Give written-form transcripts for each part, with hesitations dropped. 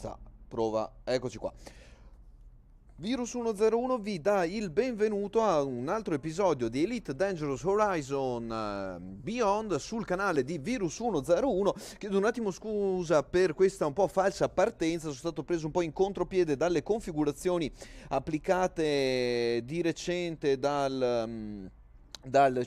Forza, prova, eccoci qua. Virus 101 vi dà il benvenuto a un altro episodio di Elite Dangerous Horizon Beyond sul canale di Virus 101. Chiedo un attimo scusa per questa un po' falsa partenza, sono stato preso un po' in contropiede dalle configurazioni applicate di recente dal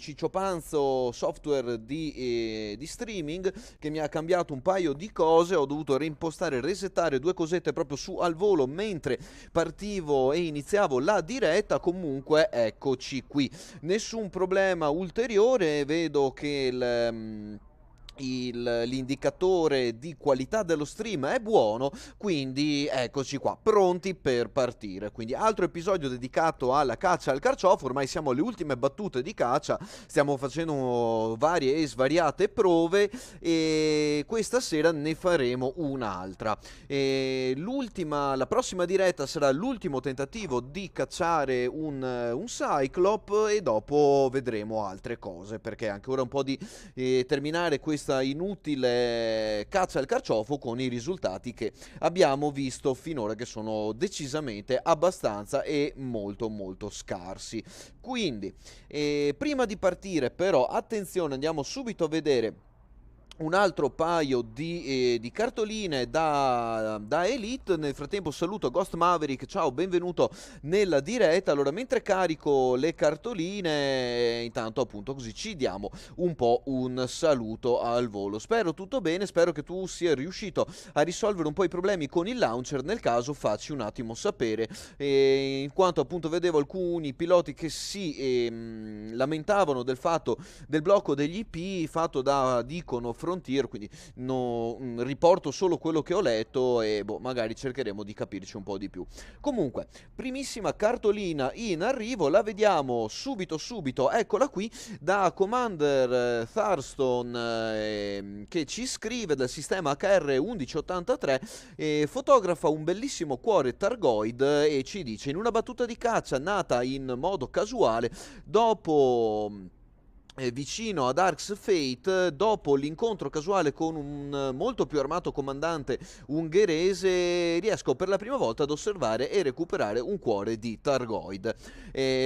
Ciccio Panzo software di streaming, che mi ha cambiato un paio di cose. Ho dovuto reimpostare e resettare due cosette proprio su al volo mentre partivo e iniziavo la diretta. Comunque eccoci qui, nessun problema ulteriore. Vedo che l'indicatore di qualità dello stream è buono, quindi eccoci qua, pronti per partire. Quindi altro episodio dedicato alla caccia al carciofo. Ormai siamo alle ultime battute di caccia, stiamo facendo varie e svariate prove e questa sera ne faremo un'altra. La prossima diretta sarà l'ultimo tentativo di cacciare un Cyclop e dopo vedremo altre cose, perché è ancora un po' di terminare questa inutile caccia al carciofo con i risultati che abbiamo visto finora, che sono decisamente abbastanza e molto molto scarsi. Quindi prima di partire però attenzione, andiamo subito a vedere un altro paio di cartoline da Elite. Nel frattempo saluto Ghost Maverick, ciao, benvenuto nella diretta. Allora, mentre carico le cartoline, intanto appunto così ci diamo un po' un saluto al volo. Spero tutto bene, spero che tu sia riuscito a risolvere un po' i problemi con il launcher. Nel caso facci un attimo sapere, in quanto appunto vedevo alcuni piloti che si lamentavano del blocco degli IP fatto da Dicono Frontier, quindi riporto solo quello che ho letto e magari cercheremo di capirci un po' di più. Comunque, primissima cartolina in arrivo, la vediamo subito, eccola qui, da Commander Thurston, che ci scrive dal sistema HR1183, fotografa un bellissimo cuore Targoid e ci dice: in una battuta di caccia nata in modo casuale dopo vicino ad Arx Fate, dopo l'incontro casuale con un molto più armato comandante ungherese, riesco per la prima volta ad osservare e recuperare un cuore di Targoid.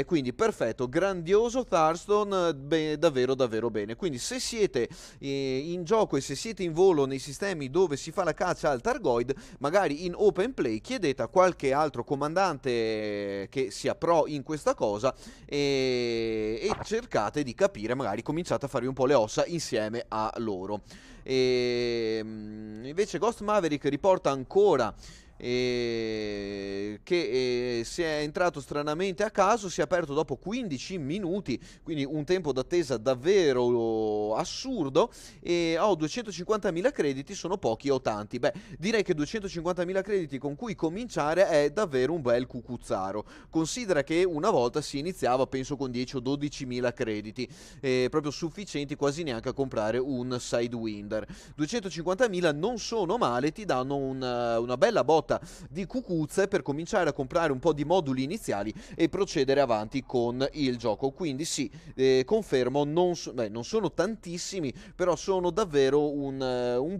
Quindi perfetto, grandioso Thurston, davvero davvero bene. Quindi se siete in gioco e se siete in volo nei sistemi dove si fa la caccia al Targoid, magari in open play, chiedete a qualche altro comandante che sia pro in questa cosa e cercate di capire, magari cominciate a farvi un po' le ossa insieme a loro. Invece Ghost Maverick riporta ancora che si è entrato stranamente a caso, si è aperto dopo 15 minuti, quindi un tempo d'attesa davvero assurdo, e ho 250.000 crediti, sono pochi o tanti? Beh, direi che 250.000 crediti con cui cominciare è davvero un bel cucuzzaro. Considera che una volta si iniziava penso con 10 o 12.000 crediti, proprio sufficienti quasi neanche a comprare un Sidewinder. 250.000 non sono male, ti danno una bella botta di cucuzze per cominciare a comprare un po' di moduli iniziali e procedere avanti con il gioco. Quindi sì, confermo, non sono tantissimi, però sono davvero un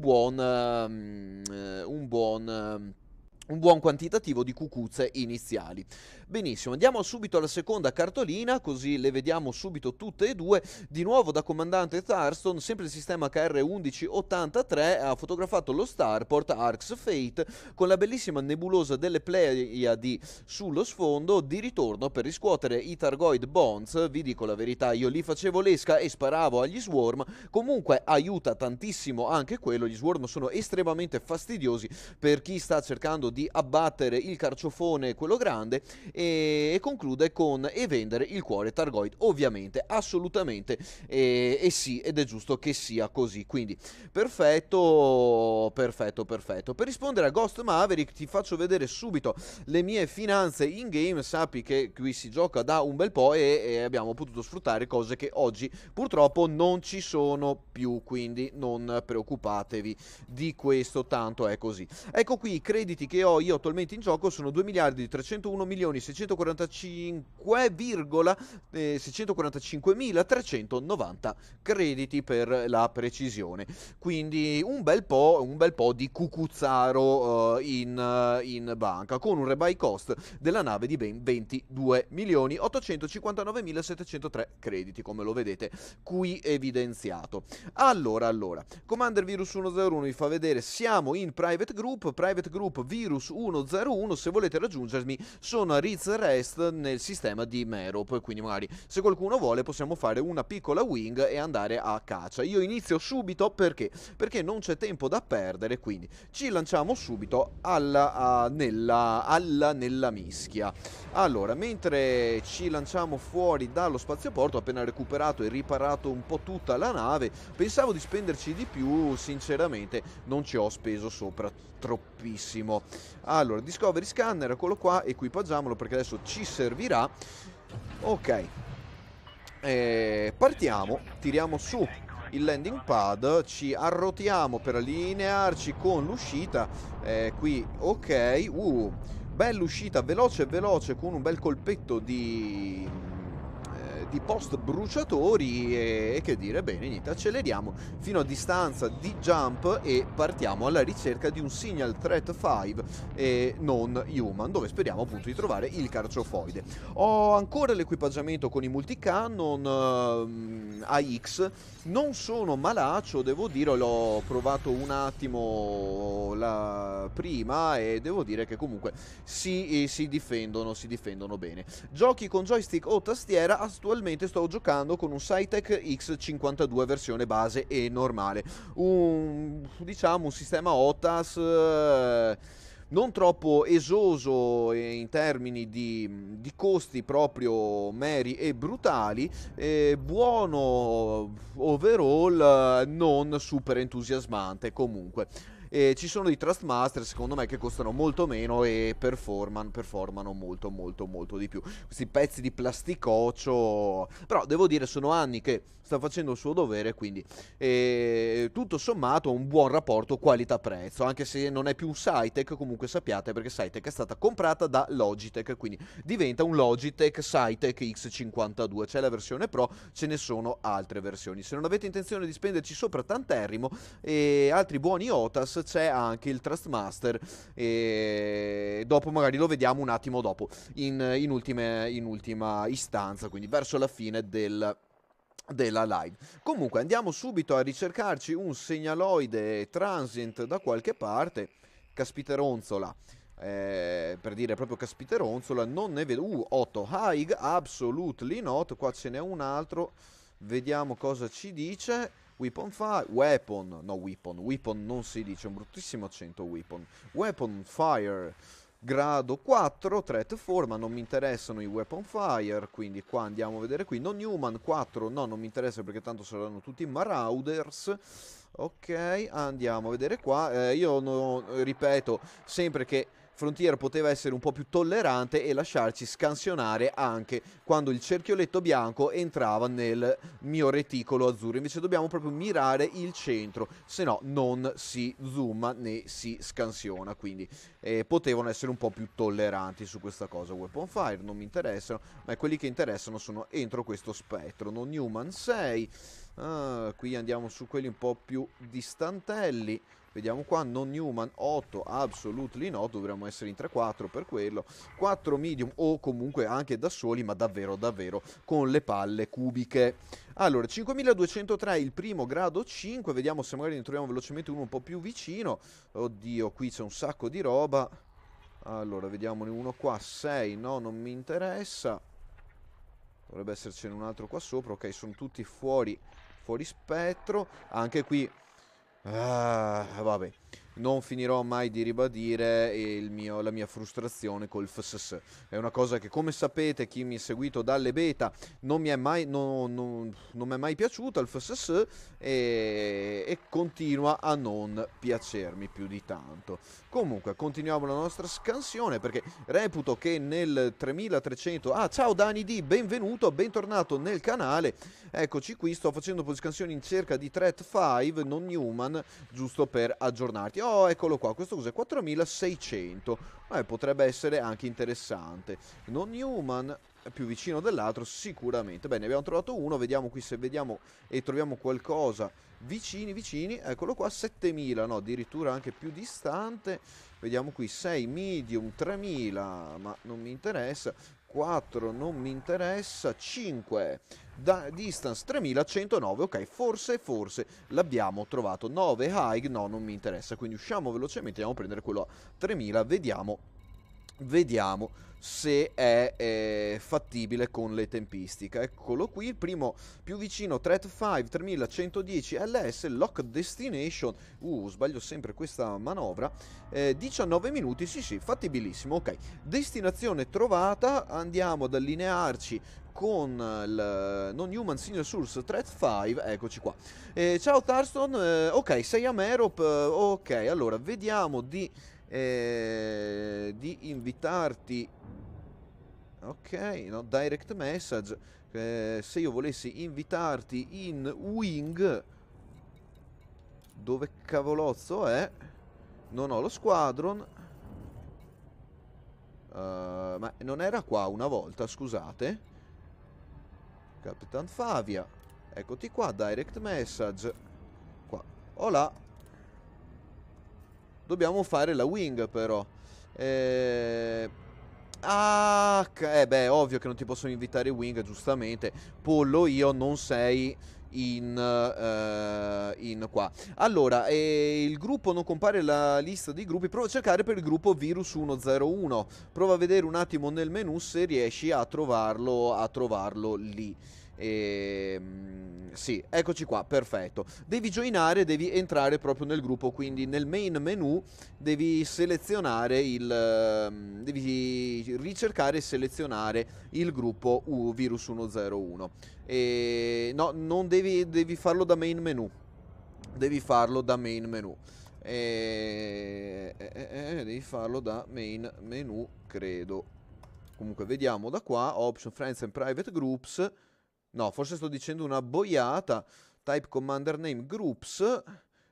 buon quantitativo di cucuzze iniziali. Benissimo, andiamo subito alla seconda cartolina, così le vediamo subito tutte e due. Di nuovo da comandante Thurston, sempre il sistema KR1183, ha fotografato lo starport Arx Fate con la bellissima nebulosa delle Pleiadi sullo sfondo, di ritorno per riscuotere i Targoid Bonds. Vi dico la verità, io lì facevo l'esca e sparavo agli Swarm, comunque aiuta tantissimo anche quello. Gli Swarm sono estremamente fastidiosi per chi sta cercando di abbattere il carciofone, quello grande, e conclude con e vendere il cuore Targoid, ovviamente, assolutamente, e sì, ed è giusto che sia così. Quindi perfetto. Per rispondere a Ghost Maverick ti faccio vedere subito le mie finanze in game. Sappi che qui si gioca da un bel po' e abbiamo potuto sfruttare cose che oggi purtroppo non ci sono più, quindi non preoccupatevi di questo, tanto è così. Ecco qui i crediti che ho io attualmente in gioco sono 2 miliardi 301 milioni 645,390 crediti per la precisione. Quindi un bel po' di cucuzzaro in banca, con un rebuy cost della nave di ben 22 milioni 859.703 crediti, come lo vedete qui evidenziato. Allora, Commander Virus 101 vi fa vedere, siamo in private group Virus 101, se volete raggiungermi sono a Riz Rest nel sistema di Merop, quindi magari se qualcuno vuole possiamo fare una piccola wing e andare a caccia. Io inizio subito perché non c'è tempo da perdere, quindi ci lanciamo subito nella mischia. Allora, mentre ci lanciamo fuori dallo spazioporto, appena recuperato e riparato un po' tutta la nave, pensavo di spenderci di più, sinceramente non ci ho speso sopra troppissimo. Allora, Discovery Scanner, eccolo qua, equipaggiamolo perché adesso ci servirà. Ok, partiamo, tiriamo su il landing pad, ci arrotiamo per allinearci con l'uscita. Qui, ok, bella uscita, veloce con un bel colpetto di post bruciatori e che dire, bene, niente, acceleriamo fino a distanza di jump e partiamo alla ricerca di un Signal Threat 5 e non human, dove speriamo appunto di trovare il carciofoide. Ho ancora l'equipaggiamento con i multicannon AX, non sono malaccio, devo dire, l'ho provato un attimo prima e devo dire che comunque si difendono bene. Giochi con joystick o tastiera, attualmente sto giocando con un Cytec X52 versione base e normale, diciamo un sistema OTAS non troppo esoso in termini di costi proprio meri e brutali, buono overall, non super entusiasmante comunque. Ci sono i Trustmaster secondo me che costano molto meno e performano molto di più. Questi pezzi di plasticoccio, però devo dire sono anni che sta facendo il suo dovere, quindi tutto sommato un buon rapporto qualità-prezzo, anche se non è più un Cytec, comunque sappiate, perché Cytec è stata comprata da Logitech, quindi diventa un Logitech Cytec X52, c'è la versione Pro, ce ne sono altre versioni. Se non avete intenzione di spenderci sopra tanterrimo e altri buoni OTAS, c'è anche il Trustmaster e dopo magari lo vediamo un attimo dopo in ultima istanza, quindi verso la fine della live. Comunque andiamo subito a ricercarci un segnaloide transient da qualche parte. Caspiteronzola, per dire proprio caspiteronzola, non ne vedo. 8 Haig, absolutely not. Qua ce n'è un altro, vediamo cosa ci dice. Weapon fire, weapon non si dice, un bruttissimo accento weapon fire grado 4, threat 4, ma non mi interessano i weapon fire, quindi qua andiamo a vedere qui, non human 4, no, non mi interessa perché tanto saranno tutti marauders. Ok, andiamo a vedere qua, io ripeto sempre che Frontier poteva essere un po' più tollerante e lasciarci scansionare anche quando il cerchioletto bianco entrava nel mio reticolo azzurro. Invece dobbiamo proprio mirare il centro, se no non si zooma né si scansiona. Quindi potevano essere un po' più tolleranti su questa cosa. Weapon fire non mi interessano, ma quelli che interessano sono entro questo spettro. Non human 6. Qui andiamo su quelli un po' più distantelli. Vediamo qua, non human 8, absolutely no, dovremmo essere in 3-4 per quello. 4 medium o comunque anche da soli, ma davvero con le palle cubiche. Allora, 5203 il primo grado 5, vediamo se magari ne troviamo velocemente uno un po' più vicino. Oddio, qui c'è un sacco di roba. Allora, vediamone uno qua, 6, no, non mi interessa. Dovrebbe essercene un altro qua sopra, ok, sono tutti fuori spettro. Anche qui... vabbè, non finirò mai di ribadire la mia frustrazione col FSS. È una cosa che, come sapete, chi mi ha seguito dalle beta, non mi è mai piaciuta il FSS e continua a non piacermi più di tanto. Comunque, continuiamo la nostra scansione perché reputo che nel 3300... Ah, ciao Dani D, benvenuto, bentornato nel canale. Eccoci qui, sto facendo un po' di scansioni in cerca di Threat 5, non human, giusto per aggiornare selezionarti. Oh, eccolo qua, questo cos'è? 4600. Potrebbe essere anche interessante. Non human, è più vicino dell'altro sicuramente. Bene, abbiamo trovato uno, vediamo qui se vediamo e troviamo qualcosa vicini, vicini. Eccolo qua, 7000, no, addirittura anche più distante. Vediamo qui, 6 medium, 3000, ma non mi interessa. 4 non mi interessa, 5 distance 3109, ok, forse l'abbiamo trovato. 9 high, no, non mi interessa, quindi usciamo velocemente, andiamo a prendere quello a 3000, vediamo se è fattibile con le tempistiche. Eccolo qui, il primo più vicino, Threat 5, 3110 LS, Lock Destination, sbaglio sempre questa manovra, 19 minuti, sì, fattibilissimo, ok. Destinazione trovata, andiamo ad allinearci con il non human senior source Threat 5, eccoci qua. Ciao Thurston, ok, sei a Merop, ok, allora vediamo di invitarti. Ok, no, direct message. Se io volessi invitarti in wing, dove cavolozzo è? Non ho lo squadron. Ma non era qua una volta, scusate. Capitan Favia, eccoti qua, direct message. Qua, hola. Dobbiamo fare la wing però. Beh, ovvio che non ti possono invitare wing, giustamente. Pollo, io non sei in qua. Allora, il gruppo non compare la lista di gruppi. Prova a cercare per il gruppo Virus 101. Prova a vedere un attimo nel menu se riesci a trovarlo lì. Sì, eccoci qua, perfetto. Devi joinare, devi entrare proprio nel gruppo, quindi nel main menu devi selezionare devi ricercare e selezionare il gruppo Virus 101. No, non devi farlo da main menu. Devi farlo da main menu. Devi farlo da main menu, credo. Comunque, vediamo da qua. Option, Friends and Private Groups. No, forse sto dicendo una boiata. Type commander name groups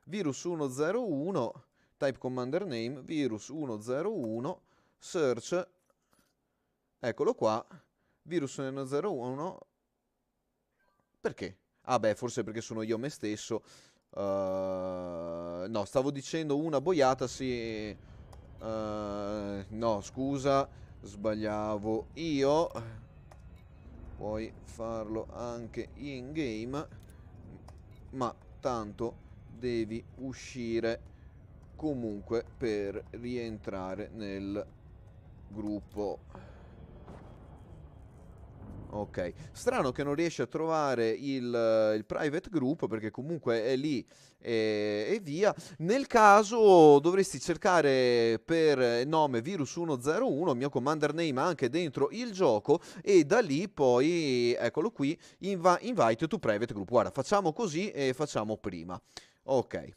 virus 101. Type commander name virus 101. Search. Eccolo qua. Virus 101. Perché? Ah beh, forse perché sono io me stesso. No, stavo dicendo una boiata, sì. No, scusa, sbagliavo io. Puoi farlo anche in game, ma tanto devi uscire comunque per rientrare nel gruppo. Ok, strano che non riesci a trovare il private group, perché comunque è lì e via. Nel caso dovresti cercare per nome Virus 101, mio commander name anche dentro il gioco, e da lì poi, eccolo qui, invite to private group. Guarda, facciamo così e facciamo prima. Ok.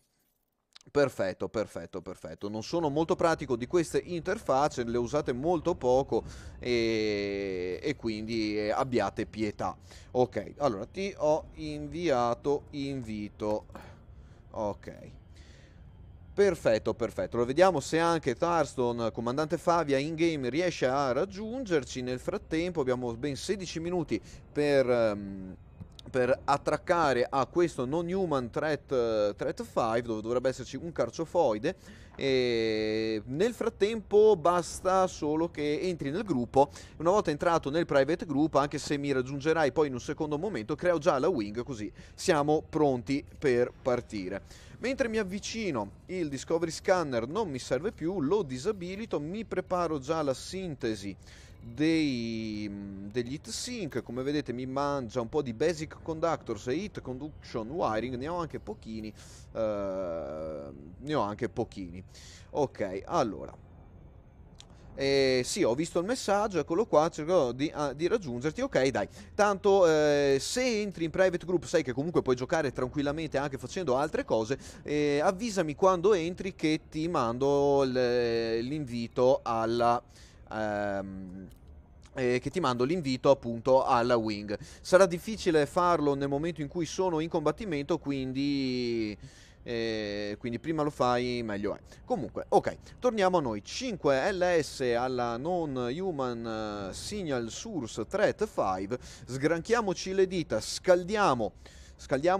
Perfetto, perfetto, perfetto. Non sono molto pratico di queste interfacce, le usate molto poco e quindi abbiate pietà. Ok, allora ti ho inviato invito. Ok. Perfetto, perfetto. Lo vediamo se anche Thurston, comandante Favia, in game riesce a raggiungerci. Nel frattempo abbiamo ben 16 minuti per attraccare a questo non human threat 5, dove dovrebbe esserci un carciofoide. E nel frattempo basta solo che entri nel gruppo. Una volta entrato nel private group, anche se mi raggiungerai poi in un secondo momento, creo già la wing, così siamo pronti per partire. Mentre mi avvicino, il Discovery Scanner non mi serve più, lo disabilito, mi preparo già la sintesi degli heat sink. Come vedete mi mangia un po' di basic conductors e heat conduction wiring, ne ho anche pochini. Ok, allora. Sì, ho visto il messaggio, eccolo qua, cerco di raggiungerti. Ok, dai, tanto se entri in private group sai che comunque puoi giocare tranquillamente anche facendo altre cose. Avvisami quando entri che ti mando l'invito alla... che ti mando l'invito appunto alla wing. Sarà difficile farlo nel momento in cui sono in combattimento, quindi quindi prima lo fai meglio è. Comunque, ok, torniamo a noi. 5 LS alla Non-Human Signal Source Threat 5. Sgranchiamoci le dita, scaldiamo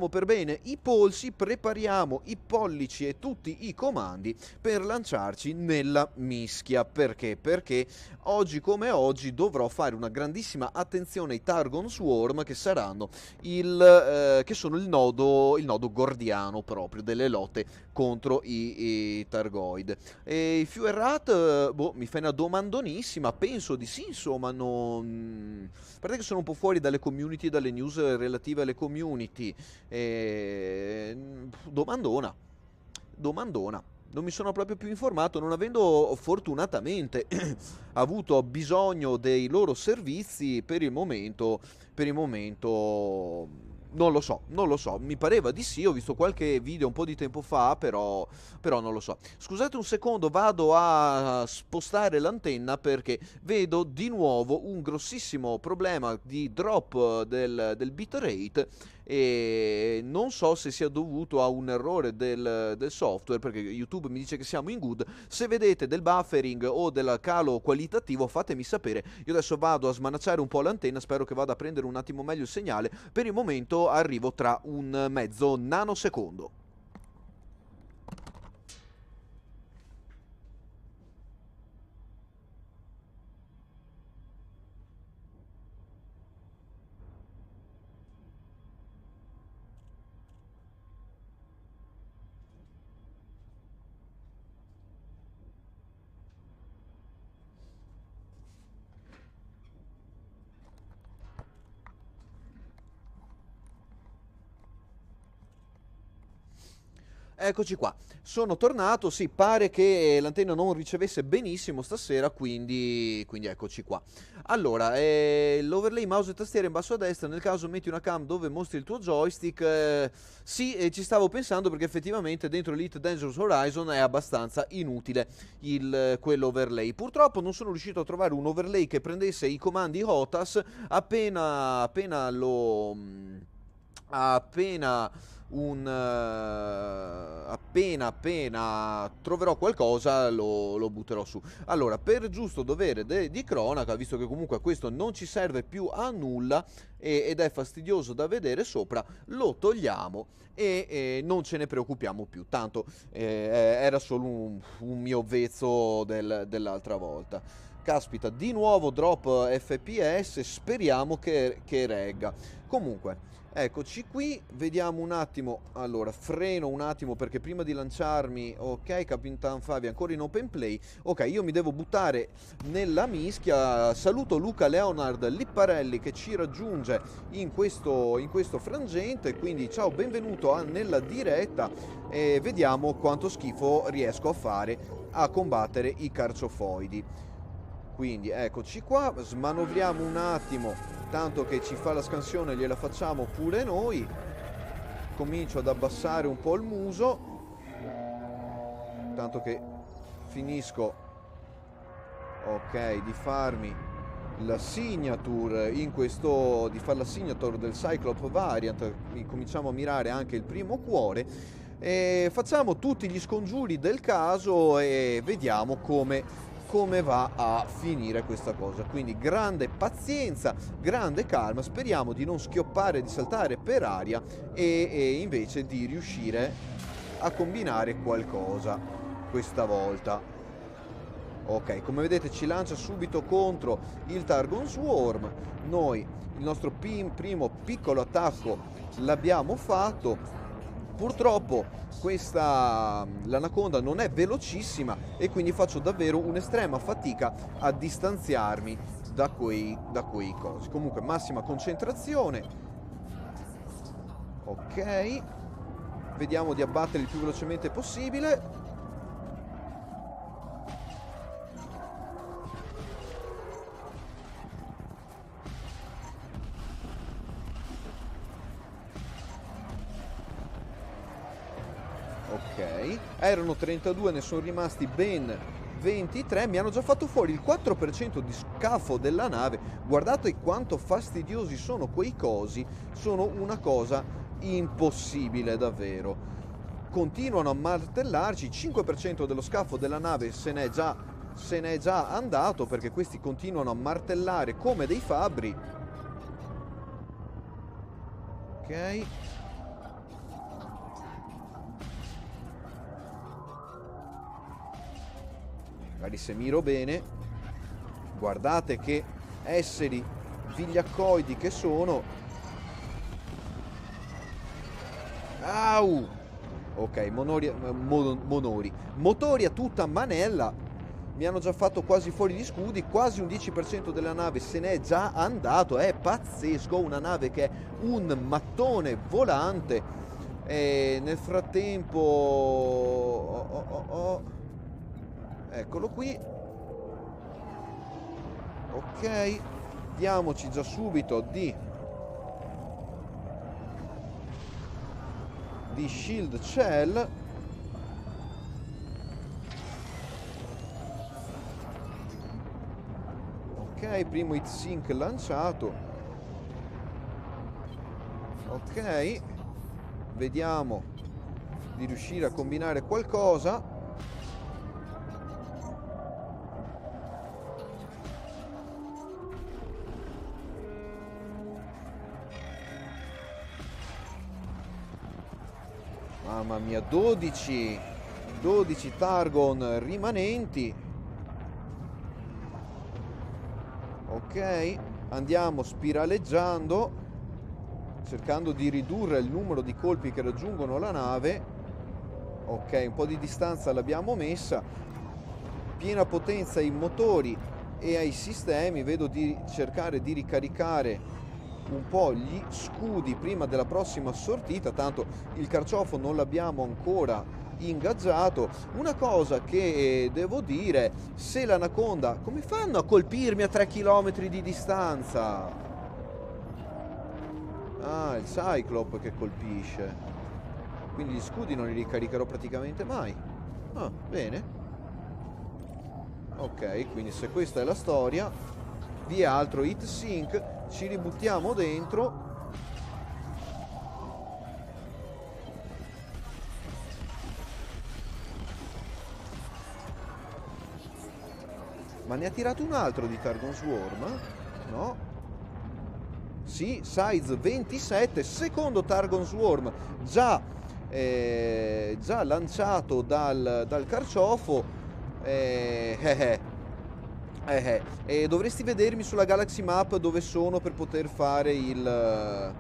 per bene i polsi, prepariamo i pollici e tutti i comandi per lanciarci nella mischia. Perché? Perché oggi come oggi dovrò fare una grandissima attenzione ai Targon Swarm, che saranno che sono il nodo gordiano proprio delle lotte contro i Targoid. E i Fewer Rat, boh, mi fai una domandonissima, penso di sì, insomma, non... A parte che sono un po' fuori dalle community e dalle news relative alle community. Domandona. Non mi sono proprio più informato, non avendo fortunatamente avuto bisogno dei loro servizi per il momento. Non lo so, mi pareva di sì, ho visto qualche video un po' di tempo fa, però non lo so. Scusate un secondo, vado a spostare l'antenna perché vedo di nuovo un grossissimo problema di drop del bitrate e non so se sia dovuto a un errore del software, perché YouTube mi dice che siamo in good. Se vedete del buffering o del calo qualitativo fatemi sapere. Io adesso vado a smanacciare un po' l'antenna, spero che vada a prendere un attimo meglio il segnale. Per il momento arrivo tra un mezzo nanosecondo. Eccoci qua, sono tornato, sì, pare che l'antenna non ricevesse benissimo stasera, quindi eccoci qua. Allora, l'overlay mouse e tastiera in basso a destra, nel caso metti una cam dove mostri il tuo joystick, sì, ci stavo pensando perché effettivamente dentro Elite Dangerous Horizon è abbastanza inutile quell'overlay. Purtroppo non sono riuscito a trovare un overlay che prendesse i comandi HOTAS appena lo... appena appena troverò qualcosa lo butterò su. Allora, per giusto dovere di cronaca, visto che comunque questo non ci serve più a nulla ed è fastidioso da vedere sopra, lo togliamo e non ce ne preoccupiamo più. Tanto era solo un mio vezzo dell'altra volta. Caspita, di nuovo drop FPS, speriamo che regga. Comunque, eccoci qui, vediamo un attimo. Allora, freno un attimo perché prima di lanciarmi, ok, Capitan Fabi ancora in open play. Ok, io mi devo buttare nella mischia. Saluto Luca Leonard Lipparelli che ci raggiunge in questo frangente. Quindi ciao, benvenuto nella diretta e vediamo quanto schifo riesco a fare a combattere i carciofoidi. Quindi eccoci qua, smanovriamo un attimo, tanto che ci fa la scansione gliela facciamo pure noi. Comincio ad abbassare un po' il muso, tanto che finisco, ok, di farmi la signature di fare la signature del Cyclop Variant. Cominciamo a mirare anche il primo cuore e facciamo tutti gli scongiuri del caso e vediamo come va a finire questa cosa. Quindi grande pazienza, grande calma, speriamo di non schioppare, di saltare per aria e invece di riuscire a combinare qualcosa questa volta. Ok, come vedete ci lancia subito contro il Targon Swarm. Noi il nostro primo piccolo attacco l'abbiamo fatto. Purtroppo l'anaconda non è velocissima e quindi faccio davvero un'estrema fatica a distanziarmi da quei cosi. Comunque massima concentrazione. Ok, vediamo di abbattere il più velocemente possibile. Ok, erano 32, ne sono rimasti ben 23, mi hanno già fatto fuori il 4% di scafo della nave. Guardate quanto fastidiosi sono quei cosi, sono una cosa impossibile davvero. continuano a martellarci. 5% dello scafo della nave se n'è già andato, perché questi continuano a martellare come dei fabbri. Ok. Magari se miro bene. Guardate che esseri vigliaccoidi che sono. Au! Ok, motori a tutta manella. Mi hanno già fatto quasi fuori gli scudi. Quasi un 10% della nave se n'è già andato. È pazzesco. Una nave che è un mattone volante. E nel frattempo... Eccolo qui. Ok. Diamoci già subito di shield shell. Ok, primo hit sync lanciato. Ok, vediamo di riuscire a combinare qualcosa. Mamma mia, 12 Targon rimanenti. Ok, andiamo spiraleggiando, cercando di ridurre il numero di colpi che raggiungono la nave. Ok, un po' di distanza l'abbiamo messa. Piena potenza ai motori e ai sistemi. Vedo di cercare di ricaricare un po' gli scudi prima della prossima sortita, tanto il carciofo non l'abbiamo ancora ingaggiato. Una cosa che devo dire, se l'Anaconda... Come fanno a colpirmi a 3 km di distanza? Ah, il Cyclop che colpisce. Quindi gli scudi non li ricaricherò praticamente mai. Ah, bene. Ok, quindi se questa è la storia, via altro hit sync, ci ributtiamo dentro. Ma ne ha tirato un altro di Targon Swarm? No. Sì, size 27, secondo Targon Swarm, già lanciato dal carciofo. E dovresti vedermi sulla Galaxy Map dove sono per poter fare il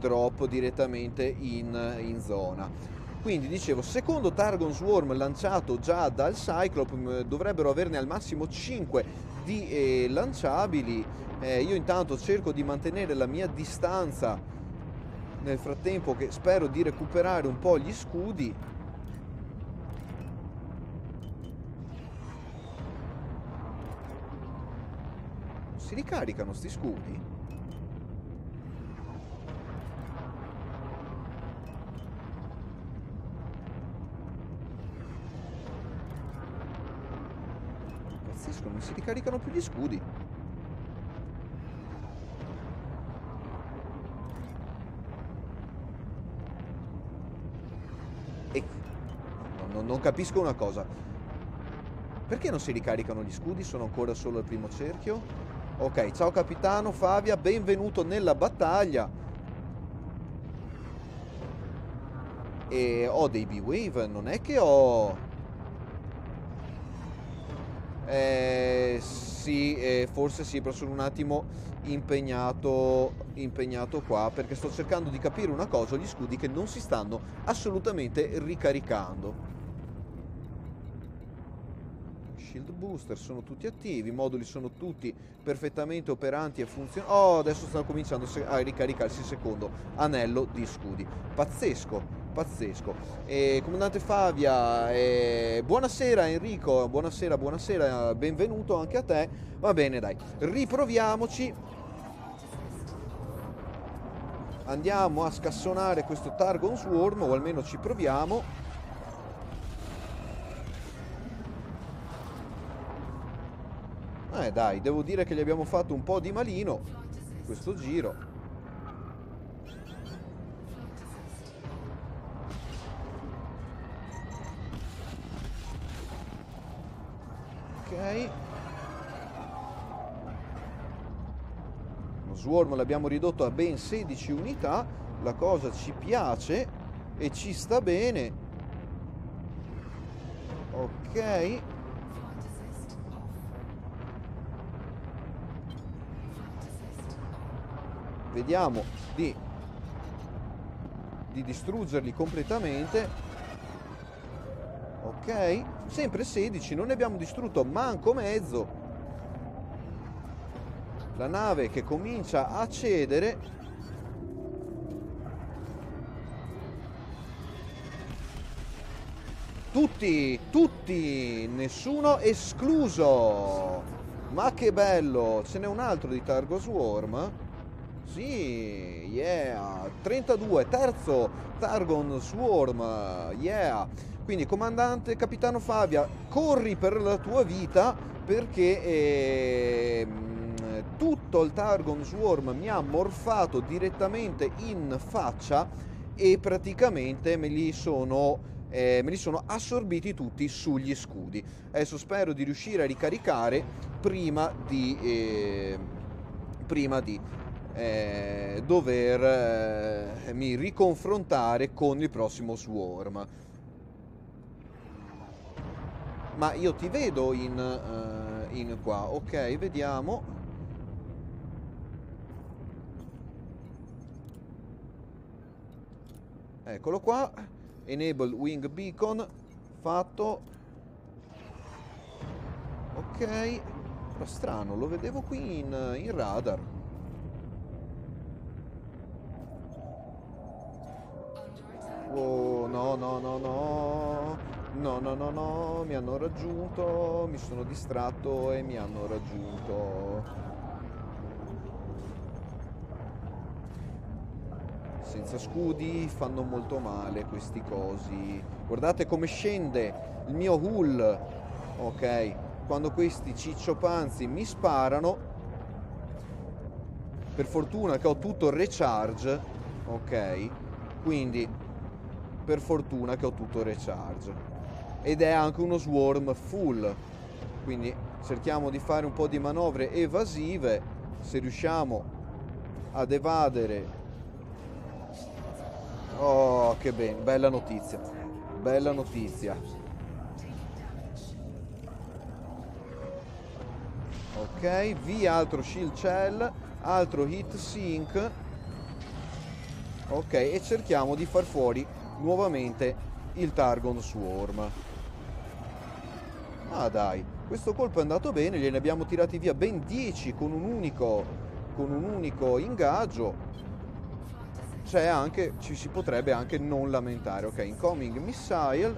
drop direttamente in zona. Quindi dicevo, secondo Targon Swarm lanciato già dal Cyclop, dovrebbero averne al massimo 5 di lanciabili. Io intanto cerco di mantenere la mia distanza, nel frattempo che spero di recuperare un po' gli scudi. Si ricaricano sti scudi? Pazzesco, non si ricaricano più gli scudi. E non capisco una cosa. Perché non si ricaricano gli scudi? Sono ancora solo al primo cerchio. Ok, ciao capitano Favia, benvenuto nella battaglia. E ho dei B-Wave, non è che ho... sì, forse sì, però sono un attimo impegnato qua, perché sto cercando di capire una cosa, gli scudi che non si stanno assolutamente ricaricando. Shield booster sono tutti attivi, i moduli sono tutti perfettamente operanti e funzionanti. Oh, adesso stanno cominciando a ricaricarsi il secondo anello di scudi. Pazzesco, pazzesco. Comandante Favia, buonasera Enrico, buonasera, benvenuto anche a te. Va bene, dai, riproviamoci. Andiamo a scassonare questo Targon Swarm, o almeno ci proviamo. Dai, devo dire che gli abbiamo fatto un po' di malino questo giro. Lo Swarm l'abbiamo ridotto a ben 16 unità. La cosa ci piace e ci sta bene. Ok. Vediamo di distruggerli completamente. Ok, sempre 16, non ne abbiamo distrutto manco mezzo. La nave che comincia a cedere. Tutti, nessuno escluso. Ma che bello, ce n'è un altro di Targo Swarm? Sì, yeah, 32, terzo Targon Swarm, yeah. Quindi comandante capitano Favia, corri per la tua vita perché tutto il Targon Swarm mi ha morfato direttamente in faccia e praticamente me li sono assorbiti tutti sugli scudi. Adesso spero di riuscire a ricaricare prima di dovermi riconfrontare con il prossimo Swarm. Ma io ti vedo in qua, ok, vediamo. Eccolo qua. Enable Wing Beacon. Fatto. Ok. Però strano, lo vedevo qui in radar. Oh, no, no, no, no. No, no, no, no. Mi hanno raggiunto. Mi sono distratto e mi hanno raggiunto. Senza scudi fanno molto male questi cosi. Guardate come scende il mio hull. Ok, quando questi cicciopanzi mi sparano. Per fortuna che ho tutto il recharge. Ok, quindi per fortuna che ho tutto il recharge. Ed è anche uno Swarm full. Quindi cerchiamo di fare un po' di manovre evasive. Se riusciamo ad evadere. Oh, che bene, bella notizia. Bella notizia. Ok, via altro shield cell, altro heat sink. Ok, e cerchiamo di far fuori nuovamente il Targon Swarm. Ah dai, questo colpo è andato bene, gliene abbiamo tirati via ben 10 con un unico ingaggio. C'è anche, ci si potrebbe anche non lamentare. Ok, incoming missile.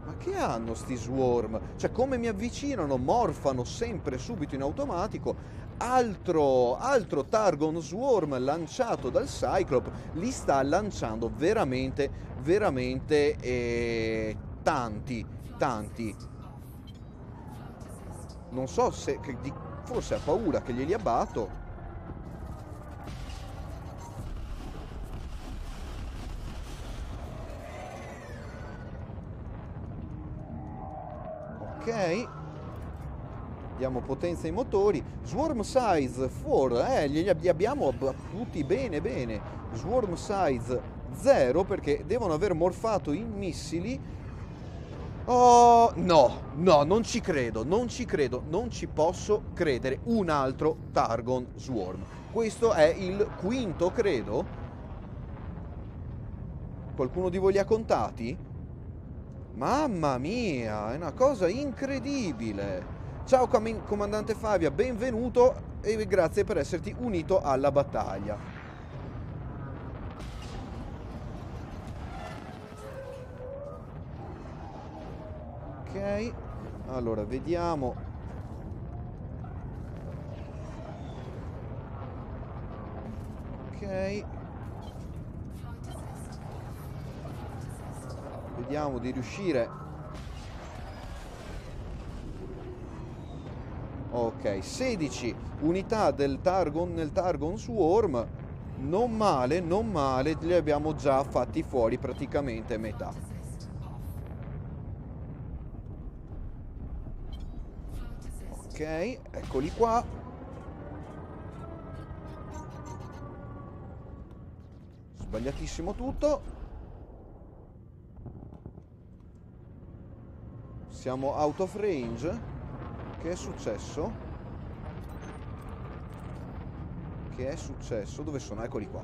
Ma che hanno sti Swarm? Cioè, come mi avvicinano, morfano sempre subito in automatico. Altro Targon Swarm lanciato dal Cyclop. Li sta lanciando veramente, veramente tanti. Non so se... forse ha paura che glieli abbatto. Ok. Diamo potenza ai motori. Swarm size 4. Li abbiamo abbattuti bene. Swarm size 0 perché devono aver morfato i missili. Oh, no, non ci credo, non ci posso credere. Un altro Targon Swarm. Questo è il quinto, credo. Qualcuno di voi li ha contati? Mamma mia, è una cosa incredibile. Ciao comandante Favia, benvenuto e grazie per esserti unito alla battaglia. Ok, allora vediamo. Ok, vediamo di riuscire. Ok, 16 unità del Targon nel Targon Swarm. Non male, non male, li abbiamo già fatti fuori praticamente metà. Ok, eccoli qua. Sbagliatissimo tutto. Siamo out of range. Che è successo? Che è successo? Dove sono? Eccoli qua.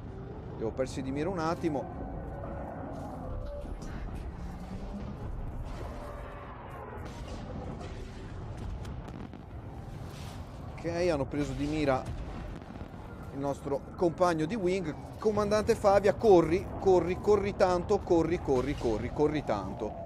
Li ho persi di mira un attimo. Ok, hanno preso di mira il nostro compagno di wing. Comandante Favia, corri, corri, corri tanto, corri, corri, corri, corri tanto.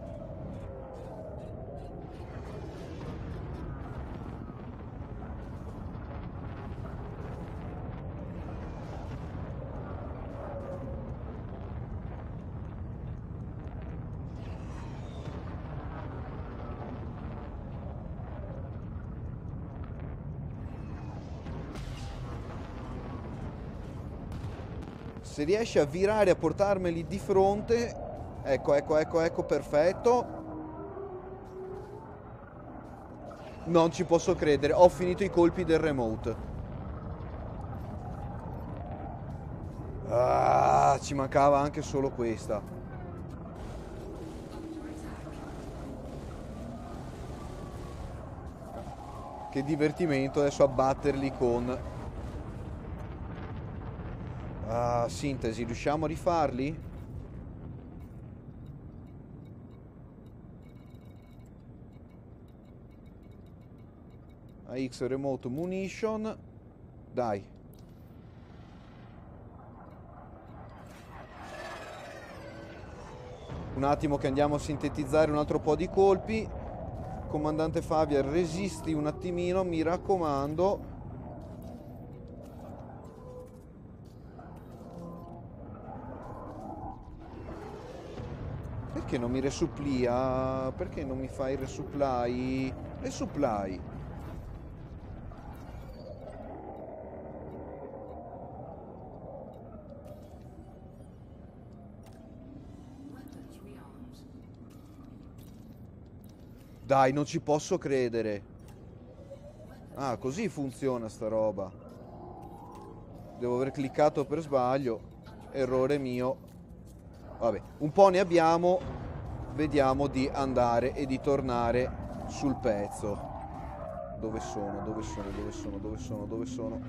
Se riesci a virare, a portarmeli di fronte. Ecco, ecco, ecco, ecco, perfetto. Non ci posso credere, ho finito i colpi del remote. Ah, ci mancava anche solo questa. Che divertimento adesso abbatterli con... Ah, sintesi, riusciamo a rifarli? AX Remote Munition. Dai. Un attimo che andiamo a sintetizzare un altro po' di colpi. Comandante Favia, resisti un attimino, mi raccomando. Perché non mi resuplia? Perché non mi fai resupply? Resupply. Dai, non ci posso credere. Ah, così funziona sta roba. Devo aver cliccato per sbaglio. Errore mio. Vabbè, un po' ne abbiamo. Vediamo di andare e di tornare sul pezzo. Dove sono? Dove sono? Dove sono? Dove sono? Dove sono?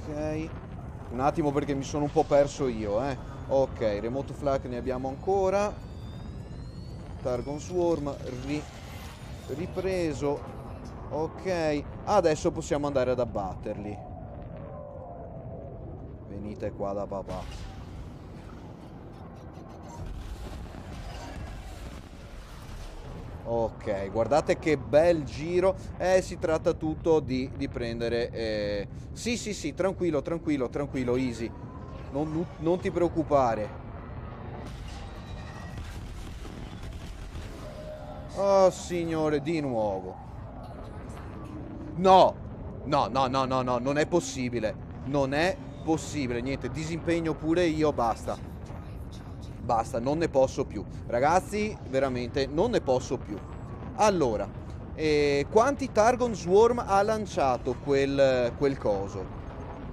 Ok. Un attimo perché mi sono un po' perso io, eh. Ok, Remote Flak ne abbiamo ancora. Targon Swarm ripreso. Ok, adesso possiamo andare ad abbatterli. Venite qua da papà. Ok, guardate che bel giro. Si tratta tutto di prendere... Sì, sì, sì, tranquillo, tranquillo, tranquillo, easy. Non ti preoccupare. Oh, signore, di nuovo. No, no, no, no, no, no, non è possibile. Non è possibile, niente, disimpegno pure io, basta. Basta, non ne posso più. Ragazzi, veramente, non ne posso più. Allora, quanti Targon Swarm ha lanciato quel coso?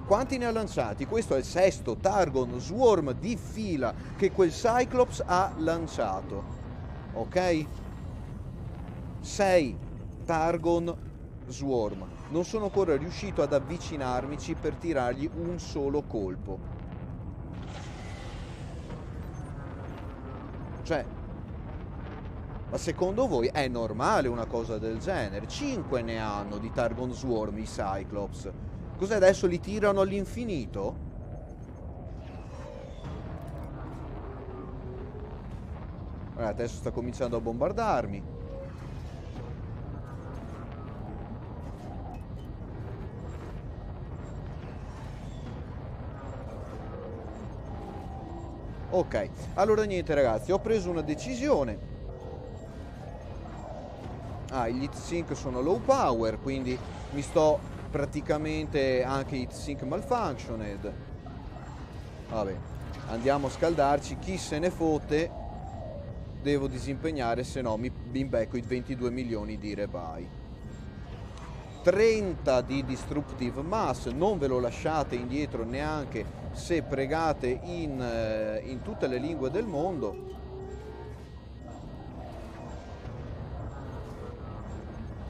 Quanti ne ha lanciati? Questo è il sesto Targon Swarm di fila che quel Cyclops ha lanciato. Ok? 6 Targon Swarm. Non sono ancora riuscito ad avvicinarmici per tirargli un solo colpo. Cioè, ma secondo voi è normale una cosa del genere? 5 ne hanno di Targon Swarm i Cyclops. Cos'è, adesso li tirano all'infinito? Guarda, adesso sta cominciando a bombardarmi. Ok, allora niente ragazzi, ho preso una decisione. gli heatsink sono low power, quindi mi sto praticamente anche heatsink malfunctioned. Vabbè, andiamo a scaldarci, chi se ne fotte, devo disimpegnare, se no mi becco i 22 milioni di rebuy. 30 di Disruptive Mass, non ve lo lasciate indietro neanche se pregate in tutte le lingue del mondo.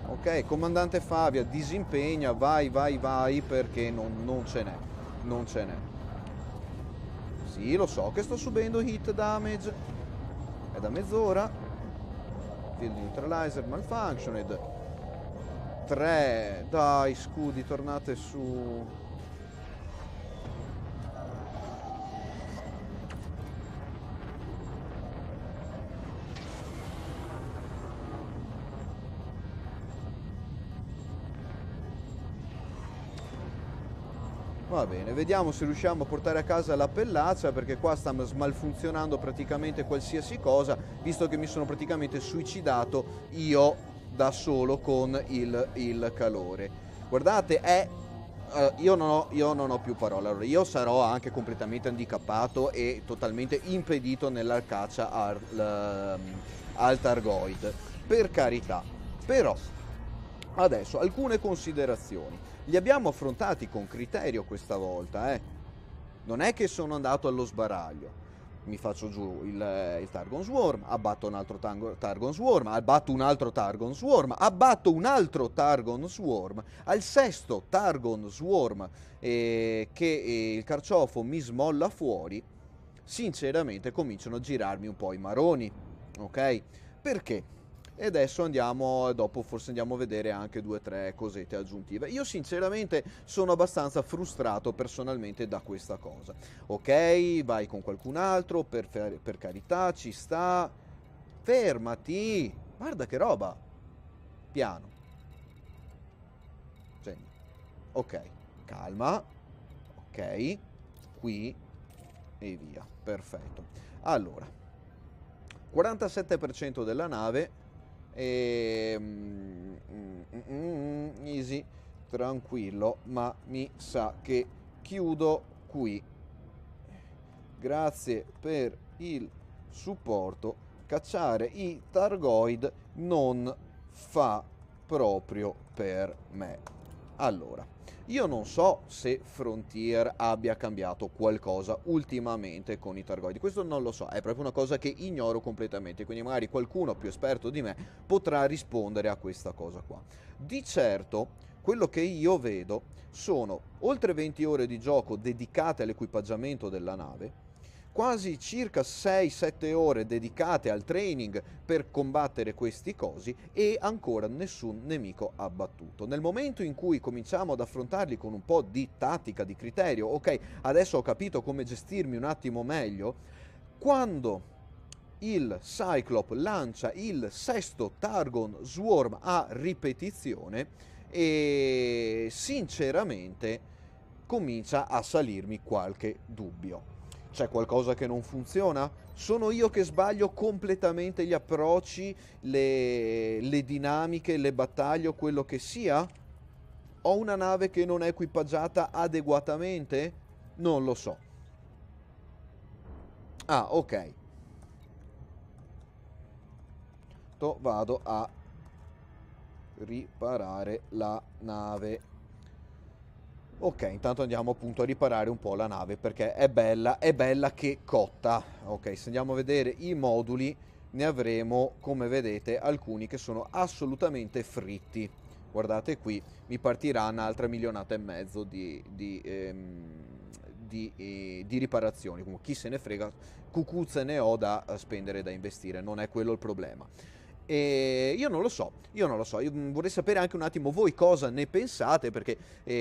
Ok, comandante Favia, disimpegna, vai, vai, vai, perché non ce n'è, non ce n'è. Sì, lo so che sto subendo hit damage, è da mezz'ora. Field neutralizer malfunctioned. 3, dai scudi, tornate su. Va bene, vediamo se riusciamo a portare a casa la pellaccia, perché qua sta malfunzionando praticamente qualsiasi cosa, visto che mi sono praticamente suicidato io da solo con il calore. Guardate, io non ho più parole. Allora, io sarò anche completamente handicappato e totalmente impedito nella caccia al Targoid, per carità. Però adesso alcune considerazioni. Li abbiamo affrontati con criterio questa volta, eh. Non è che sono andato allo sbaraglio. Mi faccio giù il Targon Swarm, abbatto un altro Targon Swarm, abbatto un altro Targon Swarm, abbatto un altro Targon Swarm, al sesto Targon Swarm che il carciofo mi smolla fuori, sinceramente cominciano a girarmi un po' i maroni, ok? Perché? E adesso andiamo, dopo forse andiamo a vedere anche 2 o 3 cosette aggiuntive. Io sinceramente sono abbastanza frustrato personalmente da questa cosa. Ok, vai con qualcun altro, per carità, ci sta. Fermati! Guarda che roba! Piano. Cioè, ok, calma. Ok, qui e via. Perfetto. Allora, 47% della nave. Easy, tranquillo, ma mi sa che chiudo qui. Grazie per il supporto. Cacciare i Targoid non fa proprio per me. Allora, io non so se Frontier abbia cambiato qualcosa ultimamente con i Targoid, questo non lo so, è proprio una cosa che ignoro completamente, quindi magari qualcuno più esperto di me potrà rispondere a questa cosa qua. Di certo, quello che io vedo sono oltre 20 ore di gioco dedicate all'equipaggiamento della nave, quasi circa 6-7 ore dedicate al training per combattere questi cosi e ancora nessun nemico abbattuto. Nel momento in cui cominciamo ad affrontarli con un po' di tattica, di criterio, ok, adesso ho capito come gestirmi un attimo meglio, quando il Cyclop lancia il sesto Targon Swarm a ripetizione e sinceramente comincia a salirmi qualche dubbio. C'è qualcosa che non funziona? Sono io che sbaglio completamente gli approcci, le dinamiche, le battaglie o quello che sia? Ho una nave che non è equipaggiata adeguatamente? Non lo so. Ah, ok. Vado a riparare la nave. Ok, intanto andiamo appunto a riparare un po' la nave perché è bella che cotta. Ok, se andiamo a vedere i moduli ne avremo, come vedete, alcuni che sono assolutamente fritti. Guardate qui, mi partirà un'altra 1,5 milioni di riparazioni. Comunque chi se ne frega, cucuzze ne ho da spendere, da investire, non è quello il problema. E io non lo so, io vorrei sapere anche un attimo voi cosa ne pensate, perché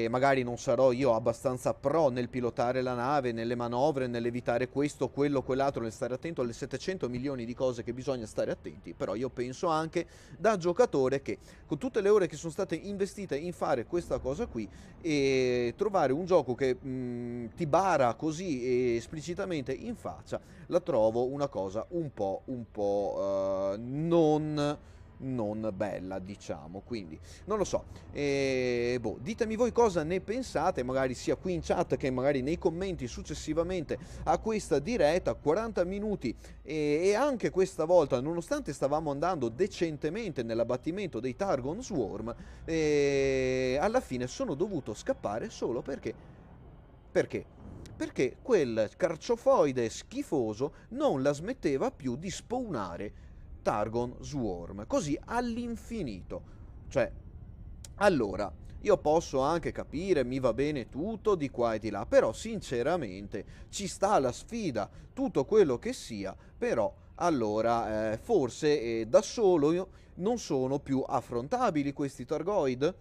magari non sarò io abbastanza pro nel pilotare la nave, nelle manovre, nell'evitare questo, quello, quell'altro, nel stare attento alle 700 milioni di cose che bisogna stare attenti, però io penso anche da giocatore che con tutte le ore che sono state investite in fare questa cosa qui e trovare un gioco che ti bara così esplicitamente in faccia, la trovo una cosa un po' non non bella, diciamo. Quindi non lo so. Boh, ditemi voi cosa ne pensate, magari sia qui in chat che magari nei commenti successivamente a questa diretta. 40 minuti e anche questa volta, nonostante stavamo andando decentemente nell'abbattimento dei Targon Swarm, alla fine sono dovuto scappare solo perché? Perché quel carciofoide schifoso non la smetteva più di spawnare Targon Swarm, così all'infinito. Cioè, allora, io posso anche capire, mi va bene tutto di qua e di là, però sinceramente ci sta la sfida, tutto quello che sia, però allora forse da solo non sono più affrontabili questi Targoid.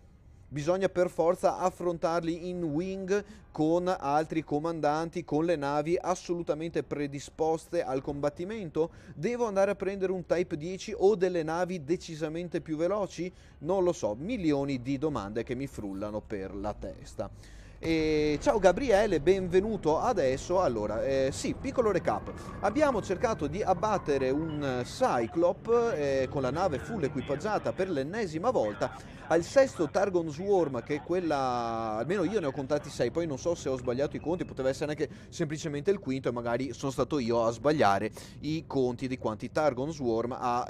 Bisogna per forza affrontarli in wing con altri comandanti, con le navi assolutamente predisposte al combattimento? Devo andare a prendere un Type 10 o delle navi decisamente più veloci? Non lo so, milioni di domande che mi frullano per la testa. Ciao Gabriele, benvenuto adesso. Allora, sì, piccolo recap. Abbiamo cercato di abbattere un Cyclop con la nave full equipaggiata per l'ennesima volta. Al sesto Targon Swarm, che è quella, almeno io ne ho contati 6, poi non so se ho sbagliato i conti, poteva essere anche semplicemente il quinto e magari sono stato io a sbagliare i conti di quanti Targon Swarm ha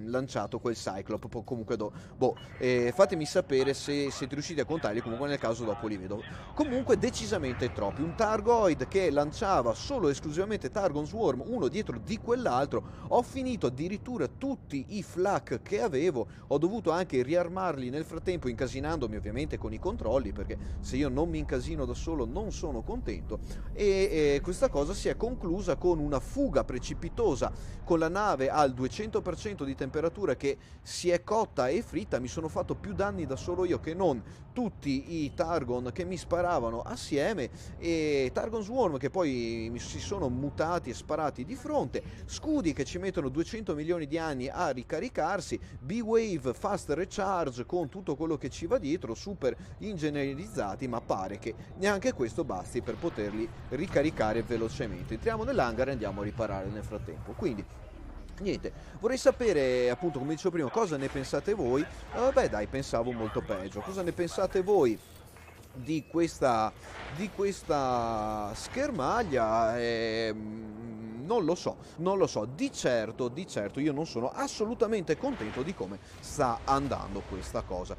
lanciato quel Cyclop. Comunque, boh, fatemi sapere se siete riusciti a contarli, comunque nel caso dopo li vedo. Comunque decisamente troppi, un Targoid che lanciava solo e esclusivamente Targon Swarm uno dietro di quell'altro. Ho finito addirittura tutti i flak che avevo, ho dovuto anche riarmarli nel frattempo, incasinandomi ovviamente con i controlli, perché se io non mi incasino da solo non sono contento. E questa cosa si è conclusa con una fuga precipitosa con la nave al 200% di temperatura che si è cotta e fritta. Mi sono fatto più danni da solo io che non tutti i Targon che mi sparavano assieme, e Targon Swarm che poi si sono mutati e sparati di fronte, scudi che ci mettono 200 milioni di anni a ricaricarsi, B-Wave Fast Recharge con tutto quello che ci va dietro, super ingegnerizzati, ma pare che neanche questo basti per poterli ricaricare velocemente. Entriamo nell'hangar e andiamo a riparare nel frattempo. Quindi niente, vorrei sapere appunto, come dicevo prima, cosa ne pensate voi. Beh dai, pensavo molto peggio. Cosa ne pensate voi di questa schermaglia? Non lo so, non lo so. Di certo io non sono assolutamente contento di come sta andando questa cosa.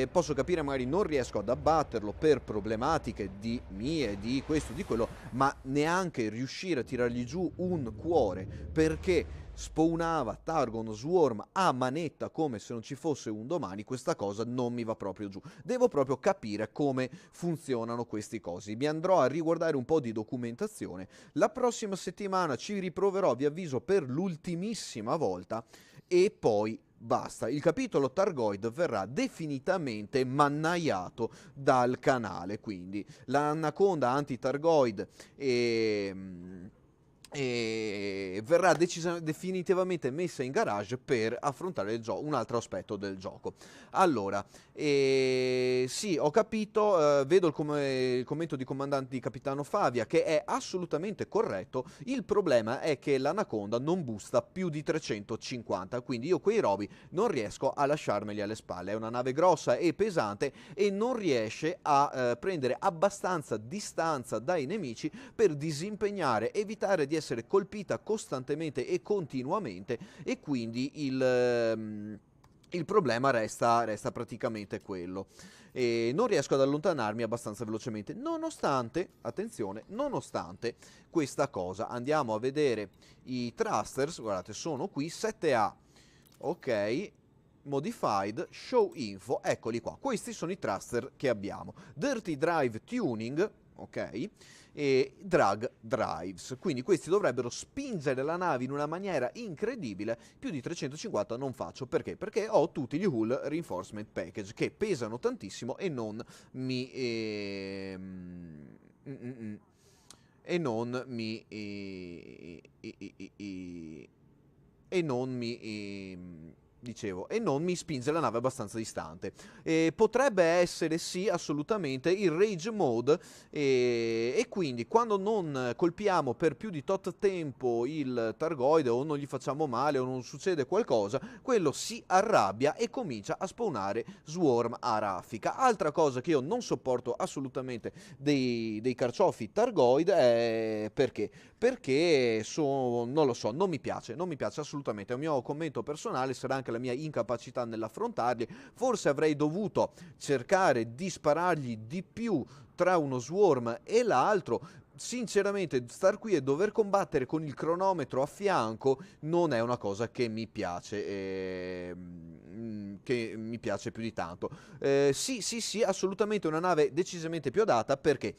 Posso capire, magari non riesco ad abbatterlo per problematiche di mie, di questo, di quello, ma neanche riuscire a tirargli giù un cuore perché spawnava Targon Swarm a manetta come se non ci fosse un domani, questa cosa non mi va proprio giù. Devo proprio capire come funzionano questi cosi. Mi andrò a riguardare un po' di documentazione. La prossima settimana ci riproverò, vi avviso, per l'ultimissima volta e poi basta. Il capitolo Targoid verrà definitivamente mannaiato dal canale, quindi l'Anaconda anti-Targoid e verrà definitivamente messa in garage per affrontare un altro aspetto del gioco. Allora, sì, ho capito, vedo il commento di comandante di Capitano Favia che è assolutamente corretto. Il problema è che l'Anaconda non busta più di 350, quindi io quei robi non riesco a lasciarmeli alle spalle. È una nave grossa e pesante e non riesce a prendere abbastanza distanza dai nemici per disimpegnare, evitare di essere colpita costantemente e continuamente, e quindi il problema resta praticamente quello. E non riesco ad allontanarmi abbastanza velocemente, nonostante, attenzione, nonostante questa cosa. Andiamo a vedere i thrusters, guardate, sono qui, 7A, ok, modified, show info, eccoli qua, questi sono i thruster che abbiamo. Dirty Drive Tuning, ok, e drag drives, quindi questi dovrebbero spingere la nave in una maniera incredibile. Più di 350 non faccio, perché ho tutti gli hull reinforcement package che pesano tantissimo e non mi e non mi e non mi dicevo, e non mi spinge la nave abbastanza distante. Potrebbe essere sì, assolutamente, il rage mode, e quindi quando non colpiamo per più di tot tempo il Targoide, o non gli facciamo male o non succede qualcosa, quello si arrabbia e comincia a spawnare swarm a raffica. Altra cosa che io non sopporto assolutamente dei carciofi Targoid è perché non lo so, non mi piace assolutamente, è un mio commento personale, sarà anche la mia incapacità nell'affrontarli. Forse avrei dovuto cercare di sparargli di più tra uno swarm e l'altro. Sinceramente, star qui e dover combattere con il cronometro a fianco non è una cosa che mi piace, più di tanto. Sì, assolutamente una nave decisamente più adatta, perché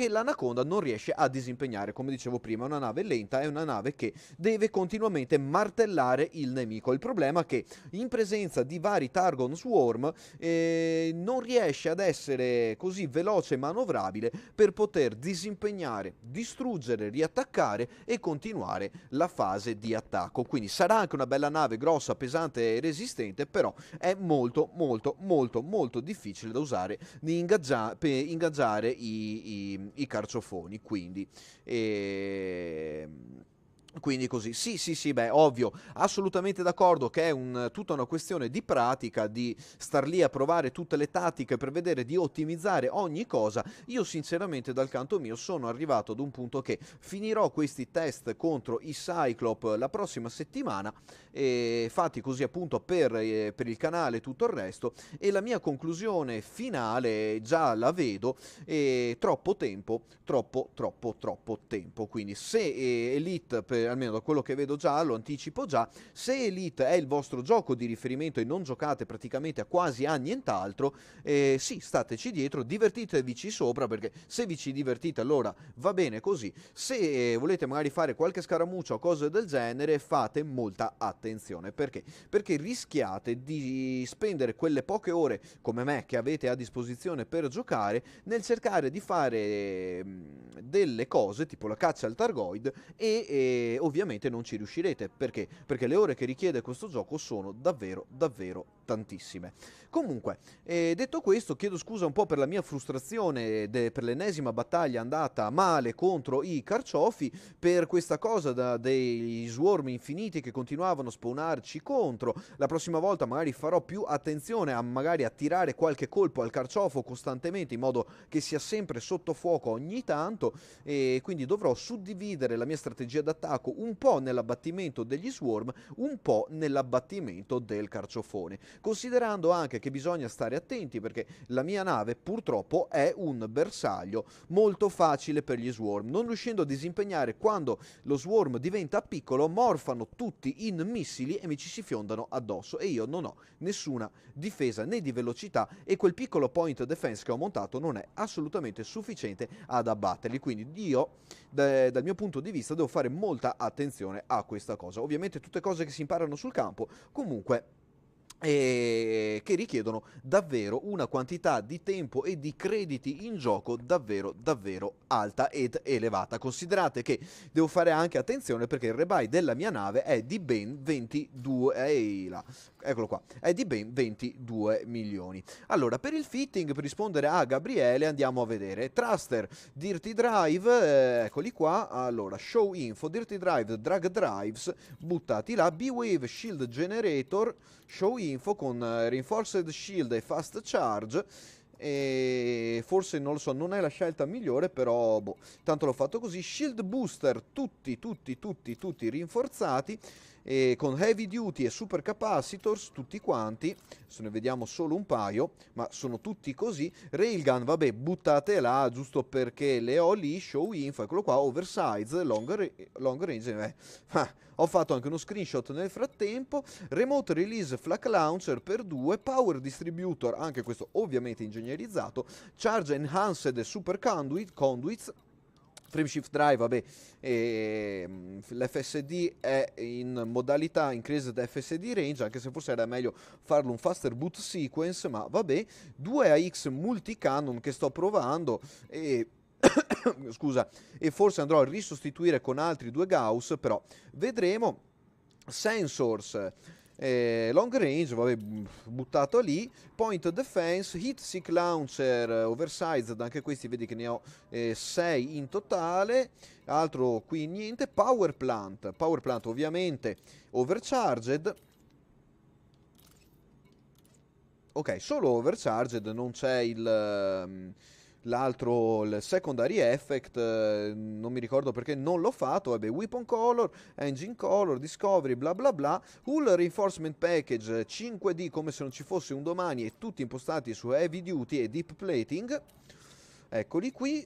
l'Anaconda non riesce a disimpegnare, come dicevo prima, è una nave lenta, è una nave che deve continuamente martellare il nemico. Il problema è che in presenza di vari Targon Swarm non riesce ad essere così veloce e manovrabile per poter disimpegnare, distruggere, riattaccare e continuare la fase di attacco. Quindi sarà anche una bella nave grossa, pesante e resistente, però è molto difficile da usare per ingaggiare i carciofoni. Quindi così, sì, beh, ovvio, assolutamente d'accordo che è tutta una questione di pratica, di star lì a provare tutte le tattiche per vedere di ottimizzare ogni cosa. Io sinceramente dal canto mio sono arrivato ad un punto che finirò questi test contro i Cyclop la prossima settimana, fatti così appunto per il canale e tutto il resto, e la mia conclusione finale già la vedo, troppo tempo, troppo tempo. Quindi se Elite, almeno da quello che vedo già, lo anticipo già, se Elite è il vostro gioco di riferimento e non giocate praticamente a quasi a nient'altro, sì, stateci dietro, divertitevici sopra, perché se vi ci divertite allora va bene così. Se volete magari fare qualche scaramuccia o cose del genere, fate molta attenzione, perché rischiate di spendere quelle poche ore come me che avete a disposizione per giocare nel cercare di fare delle cose tipo la caccia al Targoid, e ovviamente non ci riuscirete, perché le ore che richiede questo gioco sono davvero tantissime. Comunque, detto questo, chiedo scusa un po' per la mia frustrazione per l'ennesima battaglia andata male contro i carciofi, per questa cosa dei swarm infiniti che continuavano a spawnarci contro. La prossima volta magari farò più attenzione a magari attirare qualche colpo al carciofo costantemente, in modo che sia sempre sotto fuoco ogni tanto, e quindi dovrò suddividere la mia strategia d'attacco un po' nell'abbattimento degli swarm, un po' nell'abbattimento del carciofone, considerando anche che bisogna stare attenti perché la mia nave purtroppo è un bersaglio molto facile per gli swarm. Non riuscendo a disimpegnare quando lo swarm diventa piccolo, morfano tutti in missili e mi ci si fiondano addosso, e io non ho nessuna difesa né di velocità, e quel piccolo point defense che ho montato non è assolutamente sufficiente ad abbatterli. Quindi io, dal mio punto di vista, devo fare molta attenzione a questa cosa. Ovviamente tutte cose che si imparano sul campo, comunque, che richiedono davvero una quantità di tempo e di crediti in gioco davvero alta ed elevata. Considerate che devo fare anche attenzione perché il rebuy della mia nave è di ben 22, eccolo qua, è di ben 22 milioni. Allora, per il fitting, per rispondere a Gabriele, andiamo a vedere Thruster, Dirty Drive, eccoli qua. Allora, show info, Dirty Drive, drag drives buttati là, B-Wave Shield Generator, show info con Reinforced Shield e Fast Charge, e forse non lo so, non è la scelta migliore, però boh, tanto l'ho fatto così. Shield Booster tutti rinforzati, e con Heavy Duty e Super Capacitors tutti quanti. Adesso ne vediamo solo un paio, ma sono tutti così. Railgun, vabbè, buttate là giusto perché le ho lì. Show info, eccolo qua, Oversize, long range, ho fatto anche uno screenshot nel frattempo. Remote Release Flak Launcher per 2, Power Distributor, anche questo ovviamente ingegnerizzato, Charge Enhanced Super Conduits, Frame Shift Drive, vabbè, l'FSD è in modalità Increased FSD Range, anche se forse era meglio farlo un Faster Boot Sequence, ma vabbè. 2AX Multicannon che sto provando, e scusa, e forse andrò a risostituire con altri 2 Gauss, però vedremo. Sensors, Long range, vabbè, buttato lì. Point defense, hit seek launcher, oversized, anche questi vedi che ne ho 6 in totale. Altro qui niente. Power plant ovviamente overcharged. Ok, solo overcharged, non c'è l'altro, il secondary effect, non mi ricordo perché non l'ho fatto. Vabbè, weapon color, engine color, discovery, bla bla bla. Hull reinforcement package 5D come se non ci fosse un domani, e tutti impostati su heavy duty e deep plating. Eccoli qui.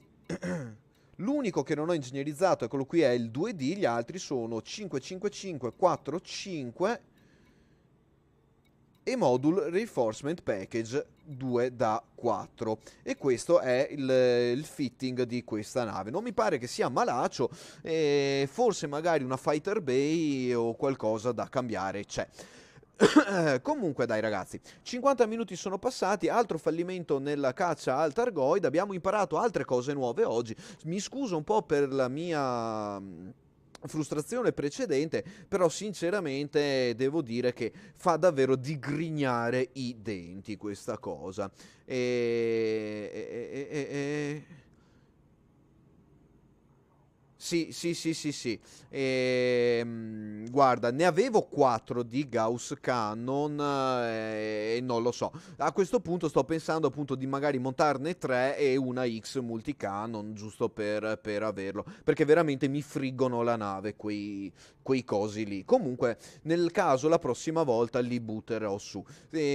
L'unico che non ho ingegnerizzato, eccolo qui, è il 2D, gli altri sono 555, 45 e Module Reinforcement Package 2 da 4. E questo è il fitting di questa nave. Non mi pare che sia malaccio, forse magari una Fighter Bay o qualcosa da cambiare c'è. Comunque dai ragazzi, 50 minuti sono passati, altro fallimento nella caccia al Targoid, abbiamo imparato altre cose nuove oggi. Mi scuso un po' per la mia frustrazione precedente, però sinceramente devo dire che fa davvero digrignare i denti questa cosa. Sì, sì, sì, sì, sì. Guarda, ne avevo 4 di Gauss Cannon e non lo so. A questo punto sto pensando appunto di magari montarne 3 e una X multicannon, giusto per averlo. Perché veramente mi friggono la nave quei cosi lì. Comunque, nel caso, la prossima volta li butterò su.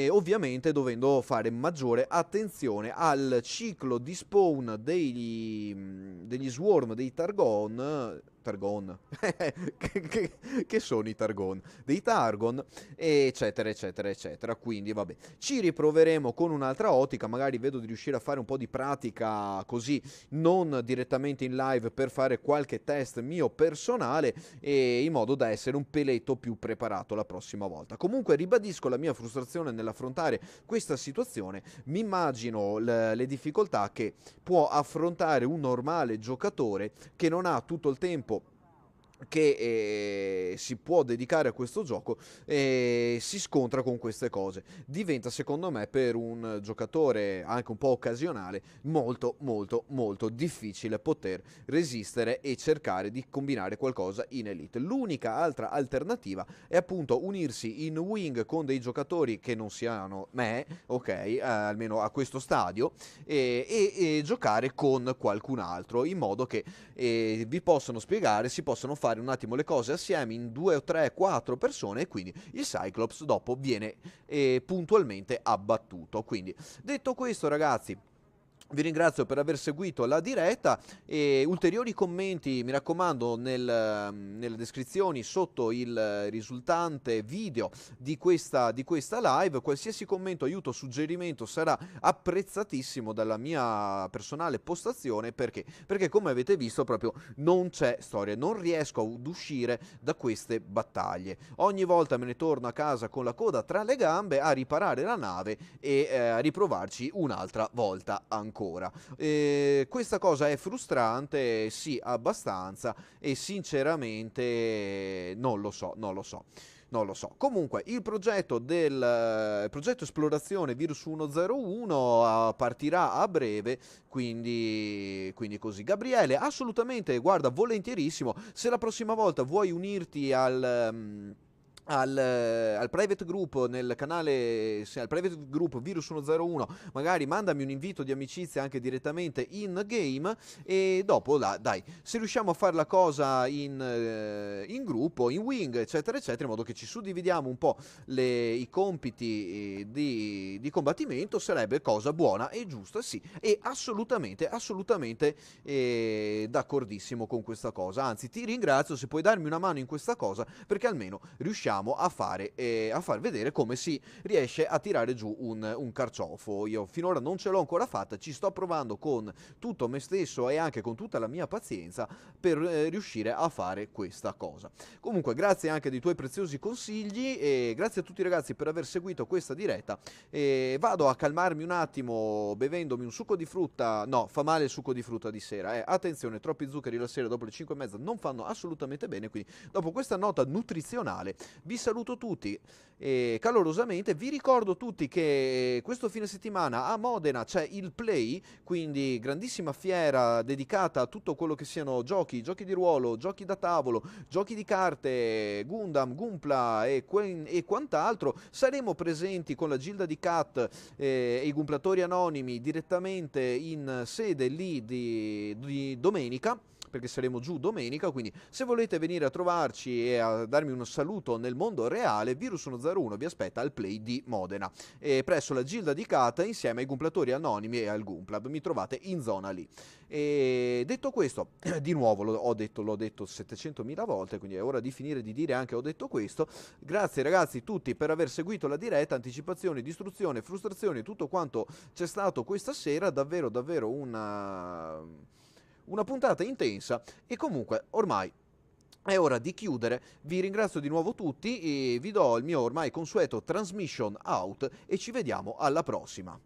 Ovviamente dovendo fare maggiore attenzione al ciclo di spawn degli swarm, dei Targon. Targon, che sono i Targon? Dei Targon, eccetera, eccetera, eccetera. Quindi, vabbè, ci riproveremo con un'altra ottica. Magari vedo di riuscire a fare un po' di pratica così, non direttamente in live, per fare qualche test mio personale, e in modo da essere un peletto più preparato la prossima volta. Comunque, ribadisco la mia frustrazione nell'affrontare questa situazione. Mi immagino le difficoltà che può affrontare un normale giocatore che non ha tutto il tempo che si può dedicare a questo gioco, e si scontra con queste cose. Diventa, secondo me, per un giocatore anche un po' occasionale, molto molto molto difficile poter resistere e cercare di combinare qualcosa in Elite. L'unica altra alternativa è appunto unirsi in wing con dei giocatori che non siano me, ok, almeno a questo stadio, e giocare con qualcun altro, in modo che vi possono spiegare, si possono fare un attimo le cose assieme in 2 o 3, 4 persone, e quindi il Cyclops dopo viene puntualmente abbattuto. Quindi, detto questo ragazzi, vi ringrazio per aver seguito la diretta, e ulteriori commenti mi raccomando nelle descrizioni sotto il risultante video di questa live. Qualsiasi commento, aiuto, suggerimento sarà apprezzatissimo dalla mia personale postazione, perché come avete visto proprio non c'è storia, non riesco ad uscire da queste battaglie. Ogni volta me ne torno a casa con la coda tra le gambe a riparare la nave e a riprovarci un'altra volta ancora. Questa cosa è frustrante, sì, abbastanza, e sinceramente non lo so, non lo so. Non lo so. Comunque, il progetto progetto esplorazione Virus 101 partirà a breve, quindi così. Gabriele, assolutamente, guarda, volentierissimo. Se la prossima volta vuoi unirti al private group nel canale, al private group Virus 101, magari mandami un invito di amicizia anche direttamente in game, e dopo dai, se riusciamo a fare la cosa in gruppo, in wing, eccetera eccetera, in modo che ci suddividiamo un po' i compiti di combattimento, sarebbe cosa buona e giusta, sì, e assolutamente d'accordissimo con questa cosa. Anzi, ti ringrazio se puoi darmi una mano in questa cosa, perché almeno riusciamo a far vedere come si riesce a tirare giù un carciofo. Io finora non ce l'ho ancora fatta, ci sto provando con tutto me stesso e anche con tutta la mia pazienza per riuscire a fare questa cosa. Comunque, grazie anche dei tuoi preziosi consigli, e grazie a tutti ragazzi per aver seguito questa diretta. Vado a calmarmi un attimo bevendomi un succo di frutta. No, fa male il succo di frutta di sera, attenzione, troppi zuccheri la sera dopo le 5:30 non fanno assolutamente bene, quindi dopo questa nota nutrizionale vi saluto tutti calorosamente. Vi ricordo tutti che questo fine settimana a Modena c'è il Play, quindi grandissima fiera dedicata a tutto quello che siano giochi, giochi di ruolo, giochi da tavolo, giochi di carte, Gundam, Gunpla e quant'altro. Saremo presenti con la Gilda di Cat e i Gunplatori Anonimi direttamente in sede lì di domenica, perché saremo giù domenica, quindi se volete venire a trovarci e a darmi un saluto nel mondo reale, Virus101 vi aspetta al Play di Modena, presso la Gilda di Cata insieme ai Gunplatori Anonimi e al Gunplab, mi trovate in zona lì. E detto questo, di nuovo l'ho detto 700.000 volte, quindi è ora di finire di dire anche ho detto questo. Grazie ragazzi tutti per aver seguito la diretta, anticipazioni, distruzione, frustrazioni, tutto quanto c'è stato questa sera, davvero davvero una puntata intensa e comunque ormai è ora di chiudere. Vi ringrazio di nuovo tutti e vi do il mio ormai consueto transmission out e ci vediamo alla prossima.